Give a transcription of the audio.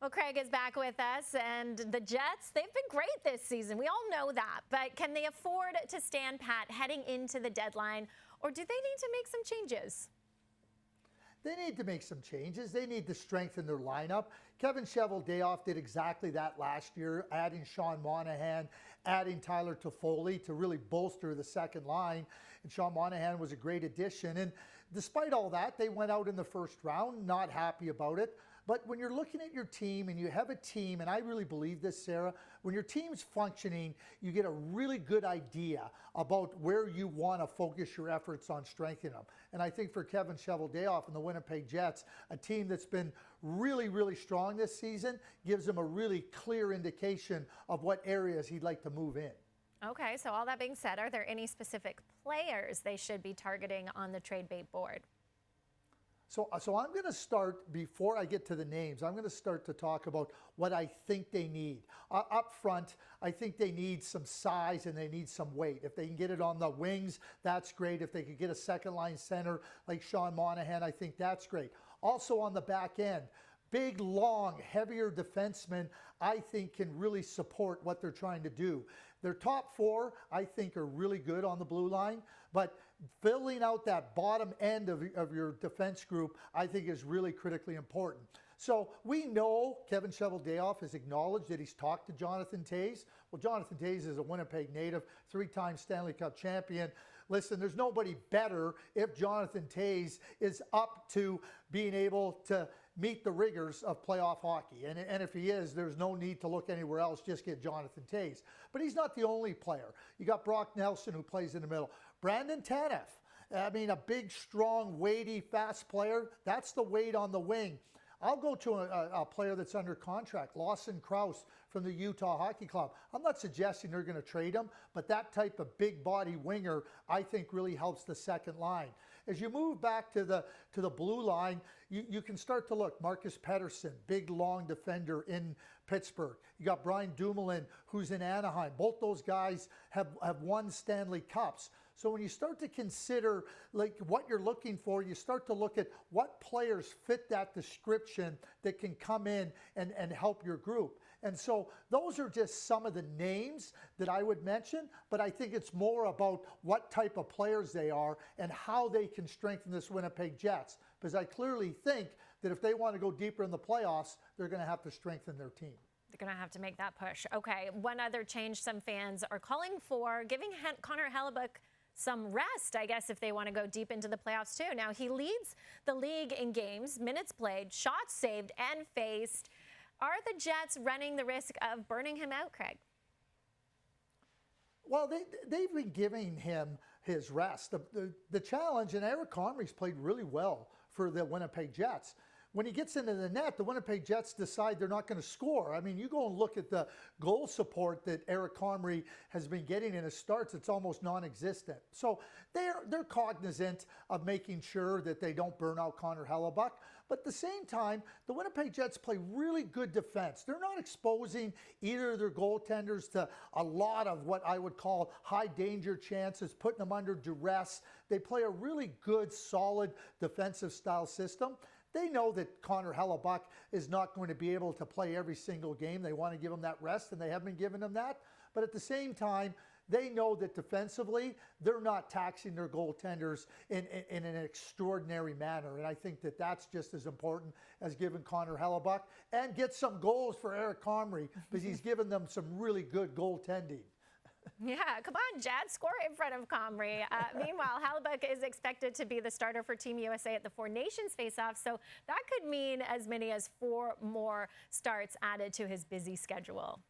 Well, Craig is back with us, and the Jets, they've been great this season. We all know that. But can they afford to stand pat heading into the deadline, or do they need to make some changes? They need to make some changes. They need to strengthen their lineup. Kevin Cheveldayoff did exactly that last year, adding Sean Monahan, adding Tyler Toffoli to really bolster the second line. And Sean Monahan was a great addition. And despite all that, they went out in the first round, not happy about it. But when you're looking at your team and you have a team, and I really believe this, Sarah, when your team's functioning, you get a really good idea about where you want to focus your efforts on strengthening them. And I think for Kevin Cheveldayoff and the Winnipeg Jets, a team that's been really, really strong this season gives him a really clear indication of what areas he'd like to move in. Okay, so all that being said, are there any specific players they should be targeting on the trade bait board? So I'm going to start, before I get to the names, I'm going to start to talk about what I think they need. Up front, I think they need some size and they need some weight. If they can get it on the wings, that's great. If they could get a second line center like Sean Monahan, I think that's great. Also on the back end, big, long, heavier defensemen, I think, can really support what they're trying to do. Their top four, I think, are really good on the blue line, but filling out that bottom end of your defense group, I think, is really critically important. So we know Kevin Cheveldayoff has acknowledged that he's talked to Jonathan Toews. Well, Jonathan Toews is a Winnipeg native, three-time Stanley Cup champion. Listen, there's nobody better if Jonathan Toews is up to being able to meet the rigors of playoff hockey. And if he is, there's no need to look anywhere else, just get Jonathan Toews. But he's not the only player. You got Brock Nelson, who plays in the middle. Brandon Tanev, I mean, a big, strong, weighty, fast player. That's the weight on the wing. I'll go to a player that's under contract, Lawson Krause from the Utah Hockey Club. I'm not suggesting they're going to trade him, but that type of big body winger, I think, really helps the second line. As you move back to the blue line, you can start to look. Marcus Pettersson, big, long defender in Pittsburgh. You got Brian Dumoulin, who's in Anaheim. Both those guys have won Stanley Cups. So when you start to consider like what you're looking for, you start to look at what players fit that description that can come in and help your group. And so those are just some of the names that I would mention, but I think it's more about what type of players they are and how they can strengthen this Winnipeg Jets. Because I clearly think that if they want to go deeper in the playoffs, they're going to have to strengthen their team. They're going to have to make that push. Okay, one other change some fans are calling for, giving Connor Hellebuyck some rest, I guess, if they want to go deep into the playoffs too. Now, he leads the league in games, minutes played, shots saved, and faced. Are the Jets running the risk of burning him out, Craig? Well, they've been giving him his rest. The challenge, and Eric Comrie's played really well for the Winnipeg Jets. When he gets into the net, the Winnipeg Jets decide they're not going to score. I mean, you go and look at the goal support that Eric Comrie has been getting in his starts, it's almost non-existent. So they're cognizant of making sure that they don't burn out Connor Hellebuyck. But at the same time, the Winnipeg Jets play really good defense. They're not exposing either of their goaltenders to a lot of what I would call high danger chances, putting them under duress. They play a really good, solid defensive style system. They know that Connor Hellebuyck is not going to be able to play every single game. They want to give him that rest, and they have been giving him that. But at the same time, they know that defensively, they're not taxing their goaltenders in an extraordinary manner. And I think that that's just as important as giving Connor Hellebuyck and get some goals for Eric Comrie, because he's given them some really good goaltending. Yeah, come on, Jets, score in front of Comrie. Meanwhile, Hellebuyck is expected to be the starter for Team USA at the Four Nations face-off, so that could mean as many as 4 more starts added to his busy schedule.